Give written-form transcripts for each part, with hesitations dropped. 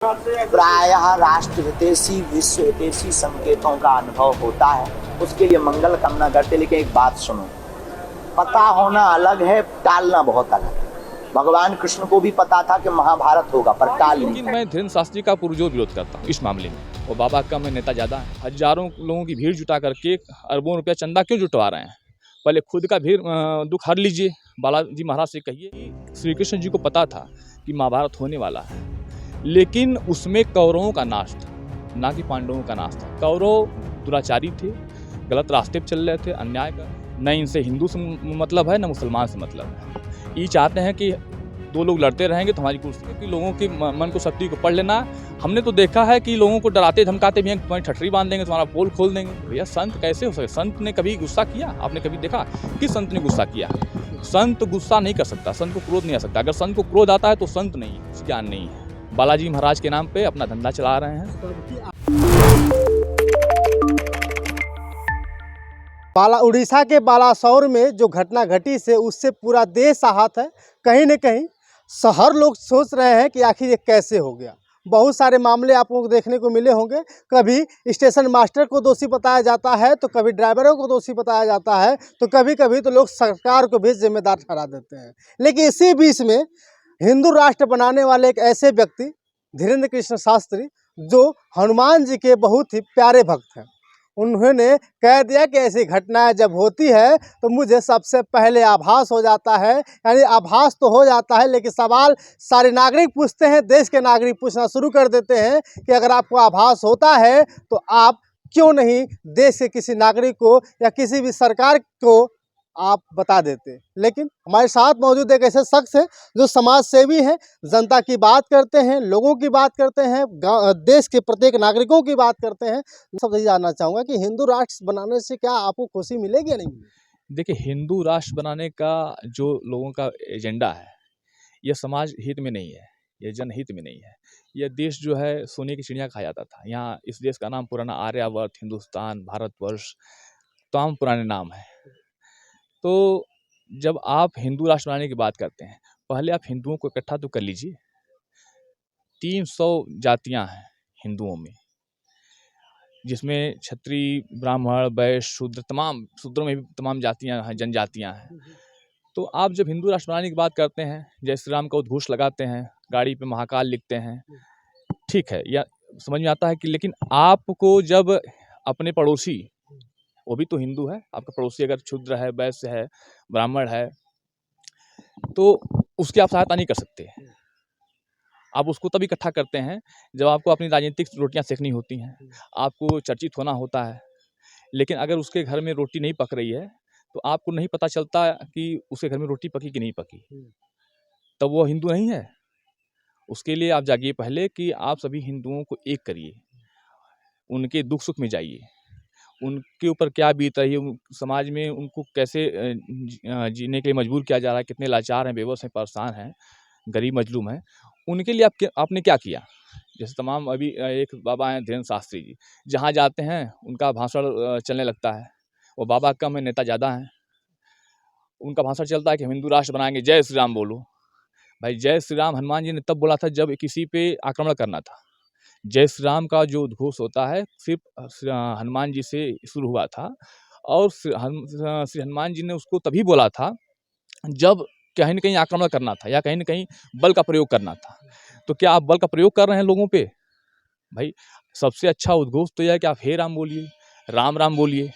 प्रायः राष्ट्र हितैषी विश्व हितैषी संकेतों का अनुभव होता है, उसके लिए मंगल कामना करते। लेकिन एक बात सुनो, पता होना अलग है, टालना बहुत अलग है। भगवान कृष्ण को भी पता था कि महाभारत होगा, पर टाल नहीं। लेकिन मैं धीरेन्द्र शास्त्री का पुरजोर विरोध करता हूँ इस मामले में। वो बाबा का मैं नेता ज़्यादा है, हजारों लोगों की भीड़ जुटा करके अरबों रुपया चंदा क्यों जुटवा रहे हैं? पहले खुद का भीड़ दुख हर लीजिए। बालाजी महाराज से कहिए कि श्री कृष्ण जी को पता था कि महाभारत होने वाला है, लेकिन उसमें कौरवों का नाश था, ना कि पांडवों का नाश था। कौरव दुराचारी थे, गलत रास्ते पर चल रहे थे, अन्याय का। न इनसे हिंदू से मतलब है, न मुसलमान से मतलब है। ये चाहते हैं कि दो लोग लड़ते रहेंगे तो हमारी कुर्सी की लोगों के मन को शक्ति को पढ़ लेना। हमने तो देखा है कि लोगों को डराते धमकाते भी हैं, तुम्हारी ठठरी बांध देंगे, तुम्हारा पोल खोल देंगे। भैया संत कैसे हो सकते? संत ने कभी गुस्सा किया? आपने कभी देखा कि संत ने गुस्सा किया? संत गुस्सा नहीं कर सकता, संत को क्रोध नहीं आ सकता। अगर संत को क्रोध आता है तो संत नहीं है, ज्ञान नहीं है। बालाजी महाराज के नाम पे अपना धंधा चला रहे हैं। उड़ीसा के बालासोर में जो घटना घटी से उससे पूरा देश आहत है। कहीं न कहीं हर लोग सोच रहे हैं कि आखिर ये कैसे हो गया। बहुत सारे मामले आपको देखने को मिले होंगे। कभी स्टेशन मास्टर को दोषी बताया जाता है, तो कभी ड्राइवरों को दोषी बताया जाता है, तो कभी कभी तो लोग सरकार को भी जिम्मेदार ठहरा देते हैं। लेकिन इसी बीच में हिंदू राष्ट्र बनाने वाले एक ऐसे व्यक्ति धीरेन्द्र कृष्ण शास्त्री, जो हनुमान जी के बहुत ही प्यारे भक्त हैं, उन्होंने कह दिया कि ऐसी घटनाएं जब होती है तो मुझे सबसे पहले आभास हो जाता है। यानी आभास तो हो जाता है, लेकिन सवाल सारे नागरिक पूछते हैं, देश के नागरिक पूछना शुरू कर देते हैं कि अगर आपको आभास होता है तो आप क्यों नहीं देश के किसी नागरिक को या किसी भी सरकार को आप बता देते। लेकिन हमारे साथ मौजूद एक ऐसे शख्स हैं जो समाज सेवी हैं, जनता की बात करते हैं, लोगों की बात करते हैं, देश के प्रत्येक नागरिकों की बात करते हैं। सबसे जानना चाहूँगा कि हिंदू राष्ट्र बनाने से क्या आपको खुशी मिलेगी या नहीं? देखिए, हिंदू राष्ट्र बनाने का जो लोगों का एजेंडा है, यह समाज हित में नहीं है, यह जनहित में नहीं है। यह देश जो है सोने की चिड़िया कहा जाता था। यहाँ इस देश का नाम पुराना आर्यावर्त, हिंदुस्तान, भारतवर्ष, तमाम पुराने नाम है। तो जब आप हिंदू राष्ट्र बनाने की बात करते हैं, पहले आप हिंदुओं को इकट्ठा तो कर लीजिए। 300 जातियां हैं हिंदुओं में, जिसमें क्षत्रिय, ब्राह्मण, वैश्य, शूद्र, तमाम शूद्रों में भी तमाम जातियां हैं, जनजातियां हैं। तो आप जब हिंदू राष्ट्र बनाने की बात करते हैं, जय श्री राम का उद्घोष लगाते हैं, गाड़ी पे महाकाल लिखते हैं, ठीक है, या समझ में आता है कि लेकिन आपको जब अपने पड़ोसी, वो भी तो हिंदू है, आपका पड़ोसी अगर क्षुद्र है, वैश्य है, ब्राह्मण है, तो उसकी आप सहायता नहीं कर सकते। आप उसको तब इकट्ठा करते हैं जब आपको अपनी राजनीतिक रोटियां सेकनी होती हैं, आपको चर्चित होना होता है। लेकिन अगर उसके घर में रोटी नहीं पक रही है तो आपको नहीं पता चलता कि उसके घर में रोटी पकी कि नहीं पकी, तब वो हिंदू नहीं है। उसके लिए आप जागिए पहले कि आप सभी हिंदुओं को एक करिए, उनके दुख सुख में जाइए, उनके ऊपर क्या बीत रही है, समाज में उनको कैसे जीने के लिए मजबूर किया जा रहा है, कितने लाचार हैं, बेबस हैं, परेशान हैं, गरीब मजलूम हैं, उनके लिए आपने क्या किया। जैसे तमाम अभी एक बाबा हैं धीरेन्द्र शास्त्री जी, जहाँ जाते हैं उनका भाषण चलने लगता है। वो बाबा कम है, नेता ज़्यादा हैं, उनका भाषण चलता है कि हम हिंदू राष्ट्र बनाएंगे, जय श्री राम बोलो। भाई जय श्री राम हनुमान जी ने तब बोला था जब किसी पे आक्रमण करना था। जय श्री राम का जो उद्घोष होता है सिर्फ हनुमान जी से शुरू हुआ था, और श्री हनुमान जी ने उसको तभी बोला था जब कहीं न कहीं आक्रमण करना था या कहीं न कहीं बल का प्रयोग करना था। तो क्या आप बल का प्रयोग कर रहे हैं लोगों पे? भाई सबसे अच्छा उद्घोष तो यह है कि आप हे राम बोलिए, राम राम बोलिए,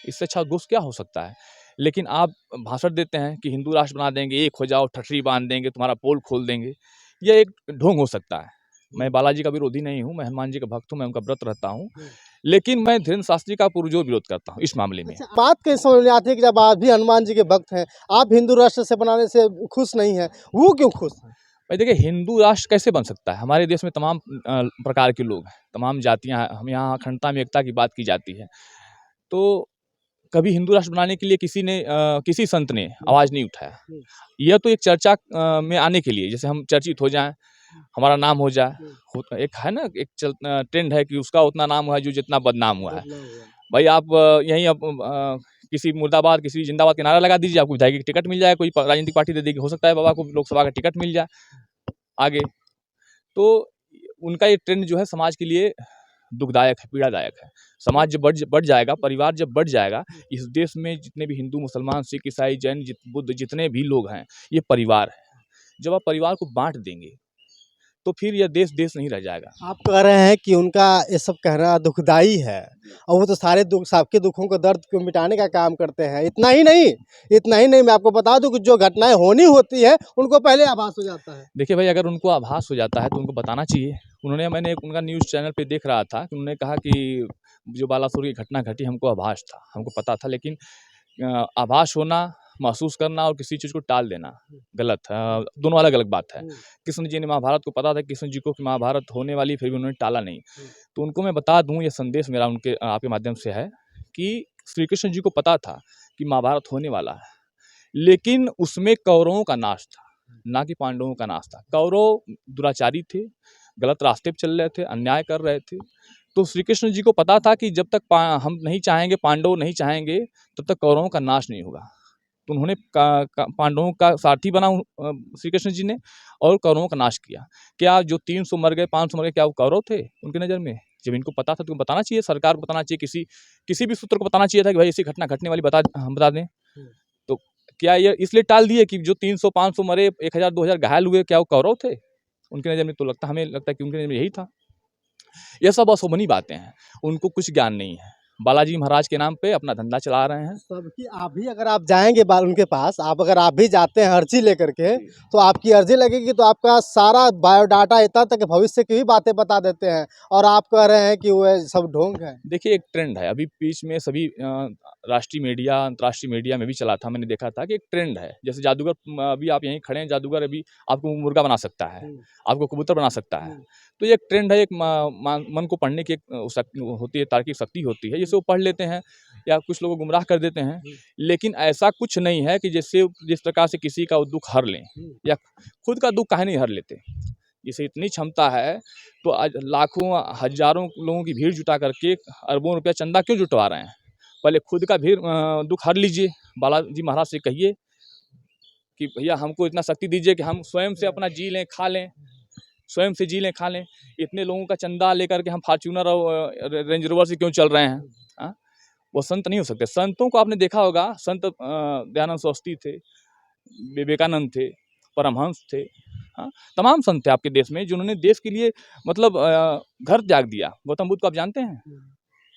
इससे अच्छा उद्घोष क्या हो सकता है। लेकिन आप भाषण देते हैं कि हिंदू राष्ट्र बना देंगे, एक हो जाओ, ठठरी बांध देंगे, तुम्हारा पोल खोल देंगे। यह एक ढोंग हो सकता है। मैं बालाजी का विरोधी नहीं हूँ, मैं हनुमान जी का भक्त हूँ, मैं उनका व्रत रहता हूँ, लेकिन मैं धीरेन्द्र शास्त्री का पुरजोर विरोध करता हूँ इस मामले में। अच्छा, बात कैसे समझ में आती है कि जब आप भी हनुमान जी के भक्त हैं, आप हिंदू राष्ट्र से बनाने से खुश नहीं हैं, वो क्यों खुश हैं? भाई देखिए, हिंदू राष्ट्र कैसे बन सकता है? हमारे देश में तमाम प्रकार के लोग हैं, तमाम जातियाँ हैं, हम यहाँ अखंडता में एकता की बात की जाती है। तो कभी हिंदू राष्ट्र बनाने के लिए किसी संत ने आवाज़ नहीं उठाया। यह तो एक चर्चा में आने के लिए, जैसे हम चर्चित हो जाएँ, हमारा नाम हो जाए, एक है ना, एक ट्रेंड है कि उसका उतना नाम हुआ है जो जितना बदनाम हुआ है। भाई आप यहीं किसी मुर्दाबाद, किसी जिंदाबाद के नारा लगा दीजिए, आपको विधायक की टिकट मिल जाए, कोई राजनीतिक पार्टी दे देगी, हो सकता है बाबा को लोकसभा का टिकट मिल जाए आगे। तो उनका ये ट्रेंड जो है समाज के लिए दुखदायक है, पीड़ादायक है। समाज जब बढ़ जाएगा, परिवार जब बढ़ जाएगा, इस देश में जितने भी हिंदू, मुसलमान, सिख, ईसाई, जैन, बुद्ध जितने भी लोग हैं, ये परिवार है। जब आप परिवार को बांट देंगे तो फिर यह देश देश नहीं रह जाएगा। आप कह रहे हैं कि उनका ये सब कहना दुखदाई है, और वो तो सारे दुख, सबके दुखों को, दर्द को मिटाने का काम करते हैं। इतना ही नहीं, मैं आपको बता दूं कि जो घटनाएं होनी होती है उनको पहले आभास हो जाता है। देखिए भाई, अगर उनको आभास हो जाता है तो उनको बताना चाहिए। मैंने उनका न्यूज़ चैनल पे देख रहा था कि उन्होंने कहा कि जो बालासुर की घटना घटी, हमको आभास था, हमको पता था, लेकिन आभास होना, महसूस करना और किसी चीज़ को टाल देना गलत है। दोनों अलग-अलग बात है। कृष्ण जी ने महाभारत को पता था, कृष्ण जी को कि महाभारत होने वाली, फिर भी उन्होंने टाला नहीं। तो उनको मैं बता दूँ, ये संदेश मेरा उनके आपके माध्यम से है कि श्री कृष्ण जी को पता था कि महाभारत होने वाला है, लेकिन उसमें कौरवों का नाश था, ना कि पांडवों का नाश था। कौरव दुराचारी थे, गलत रास्ते पे चल रहे थे, अन्याय कर रहे थे। तो श्री कृष्ण जी को पता था कि जब तक हम नहीं चाहेंगे, पांडव नहीं चाहेंगे, तब तक कौरवों का नाश नहीं होगा। तो उन्होंने पांडवों का सारथी बना श्री कृष्ण जी ने, और कौरवों का नाश किया। क्या जो 300 मर गए, 500 मर गए, क्या वो कौरव थे उनकी नज़र में? जब इनको पता था तो बताना चाहिए, सरकार को बताना चाहिए, किसी भी सूत्र को बताना चाहिए था कि भाई ऐसी घटना घटने वाली, बता दें। तो क्या ये इसलिए टाल दिए कि जो 300-500 मरे, 1000-2000 घायल हुए, क्या वो कौरव थे उनकी नज़र में? तो हमें लगता है कि उनकी नज़र में यही था। ये सब अशोभनीय बातें हैं, उनको कुछ ज्ञान नहीं है। बालाजी महाराज के नाम पे अपना धंधा चला रहे हैं। सबकी आप भी अगर आप जाएंगे उनके पास, अगर आप भी जाते हैं अर्जी लेकर के, तो आपकी अर्जी लगेगी तो आपका सारा बायोडाटा इतना तक भविष्य की भी बातें बता देते हैं, और आप कह रहे हैं कि वो सब ढोंग है। देखिए, एक ट्रेंड है, अभी बीच में सभी राष्ट्रीय मीडिया, अंतर्राष्ट्रीय मीडिया में भी चला था, मैंने देखा था कि एक ट्रेंड है। जैसे जादूगर, अभी आप यहीं खड़े हैं, जादूगर अभी आपको मुर्गा बना सकता है, आपको कबूतर बना सकता है। तो ये एक ट्रेंड है, एक मन को पढ़ने की एक होती है, तार्किक शक्ति होती है, जिसे वो पढ़ लेते हैं या कुछ लोगों को गुमराह कर देते हैं। लेकिन ऐसा कुछ नहीं है कि जिस प्रकार से किसी का दुख हर लें, या खुद का दुख काहे नहीं हर लेते। जिसे इतनी क्षमता है तो आज लाखों हजारों लोगों की भीड़ जुटा करके अरबों रुपया चंदा क्यों जुटवा रहे हैं? पहले खुद का दुख हर लीजिए। बालाजी महाराज से कहिए कि भैया हमको इतना शक्ति दीजिए कि हम स्वयं से अपना जी लें, खा लें, स्वयं से जी लें, खा लें। इतने लोगों का चंदा लेकर के हम फॉर्च्यूनर और रेंज रोवर से क्यों चल रहे हैं? हाँ, वो संत नहीं हो सकते। संतों को आपने देखा होगा, संत दयानंद सरस्वती थे, विवेकानंद थे, परमहंस थे, हाँ, तमाम संत थे आपके देश में जिन्होंने देश के लिए मतलब घर त्याग दिया। गौतम बुद्ध को आप जानते हैं,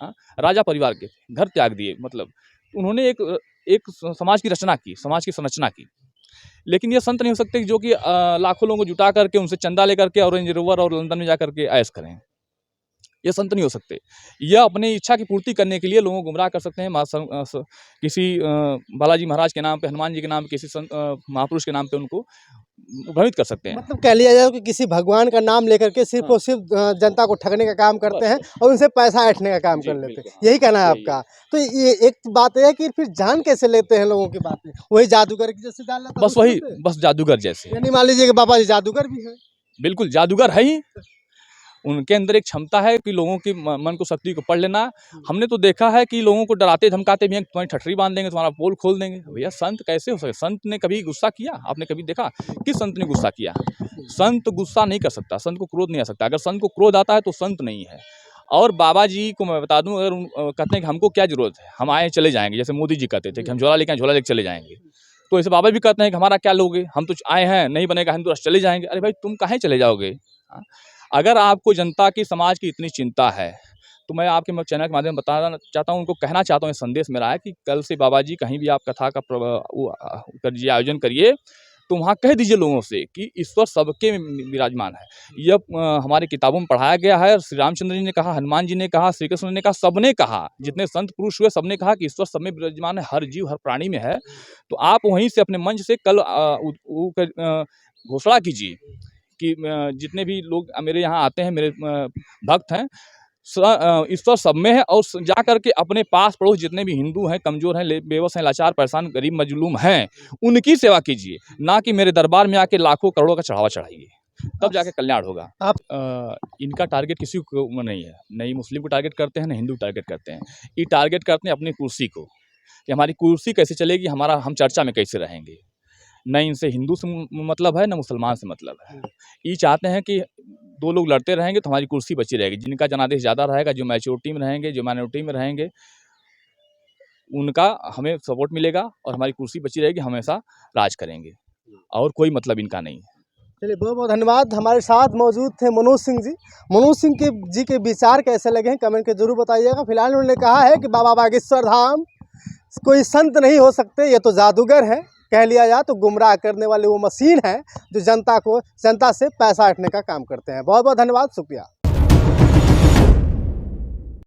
हाँ, राजा परिवार के घर त्याग दिए, मतलब उन्होंने एक समाज की रचना की, समाज की संरचना की। लेकिन ये संत नहीं हो सकते जो कि लाखों लोगों को जुटा करके उनसे चंदा लेकर के और रेंज रोवर और लंदन में जा करके ऐश करें। ये संत नहीं हो सकते। यह अपनी इच्छा की पूर्ति करने के लिए लोगों को गुमराह कर सकते हैं। किसी बालाजी महाराज के नाम पे, हनुमान जी के नाम पे, किसी महापुरुष के नाम पे उनको भ्रमित कर सकते हैं। मतलब कह लिया जाए कि किसी भगवान का नाम लेकर के सिर्फ और सिर्फ जनता को ठगने का काम करते हैं और उनसे पैसा ऐंठने का काम कर लेते हैं, यही कहना है आपका? तो ये एक बात है कि फिर जान कैसे लेते हैं लोगों की बातें? वही जादूगर की जैसे जान लेता है, बस वही, बस जादूगर जैसे। यानी मान लीजिए कि बाबा जी जादूगर भी है। बिल्कुल जादूगर है ही। उनके अंदर एक क्षमता है कि लोगों की मन को, शक्ति को पढ़ लेना। हमने तो देखा है कि लोगों को डराते धमकाते भी हैं, तुम्हारी ठठरी बांध देंगे, तुम्हारा पोल खोल देंगे। भैया संत कैसे हो सके? संत ने कभी गुस्सा किया? आपने कभी देखा किस संत ने गुस्सा किया? संत गुस्सा नहीं कर सकता, संत को क्रोध नहीं आ सकता। अगर संत को क्रोध आता है तो संत नहीं है। और बाबा जी को मैं बता दूं, अगर कहते हैं कि हमको क्या जरूरत है, हम आए चले जाएंगे, जैसे मोदी जी कहते थे कि हम झोला लेके चले जाएंगे, तो ऐसे बाबा भी कहते हैं कि हमारा क्या लोगे, हम तो आए हैं, नहीं बनेगा हम तो चले जाएंगे। अरे भाई तुम कहाँ चले जाओगे? अगर आपको जनता की, समाज की इतनी चिंता है तो मैं आपके चैनल के माध्यम बताना चाहता हूँ, उनको कहना चाहता हूँ, ये संदेश मेरा है कि कल से बाबा जी कहीं भी आप कथा का करिए, आयोजन करिए, तो वहाँ कह दीजिए लोगों से कि ईश्वर सबके विराजमान है। यह हमारी किताबों में पढ़ाया गया है। श्री रामचंद्र जी ने कहा, हनुमान जी ने कहा, श्री कृष्ण ने कहा, सबने कहा, जितने संत पुरुष हुए सबने कहा कि ईश्वर सब में विराजमान है, हर जीव हर प्राणी में है। तो आप वहीं से अपने मंच से कल घोषणा कीजिए कि जितने भी लोग मेरे यहाँ आते हैं, मेरे भक्त हैं, ईश्वर सब में है, और जा करके अपने पास पड़ोस जितने भी हिंदू हैं, कमज़ोर हैं, बेबस हैं, लाचार, परेशान, गरीब, मजलूम हैं, उनकी सेवा कीजिए, ना कि मेरे दरबार में आके लाखों करोड़ों का चढ़ावा चढ़ाइए, तब जाके कल्याण होगा। इनका टारगेट किसी को नहीं है, नहीं मुस्लिम को टारगेट करते हैं, न हिंदू को टारगेट करते हैं। ये टारगेट करते हैं अपनी कुर्सी को, कि हमारी कुर्सी कैसे चलेगी, हम चर्चा में कैसे रहेंगे। न इनसे हिंदू से मतलब है, न मुसलमान से मतलब है। ये चाहते हैं कि दो लोग लड़ते रहेंगे तो हमारी कुर्सी बची रहेगी। जिनका जनादेश ज़्यादा रहेगा, जो मैच्योरिटी में रहेंगे, जो माइनॉरिटी में रहेंगे, उनका हमें सपोर्ट मिलेगा और हमारी कुर्सी बची रहेगी, हमेशा राज करेंगे और कोई मतलब इनका नहीं है। चलिए, बहुत बहुत धन्यवाद। हमारे साथ मौजूद थे मनोज सिंह जी। मनोज सिंह जी के विचार कैसे लगे हैं कमेंट के जरूर बताइएगा। फिलहाल उन्होंने कहा है कि बाबा बागेश्वर धाम कोई संत नहीं हो सकते, ये तो जादूगर है, कह लिया जाए तो गुमराह करने वाले वो मशीन है जो जनता से पैसा हटने का काम करते हैं। बहुत बहुत धन्यवाद, शुक्रिया।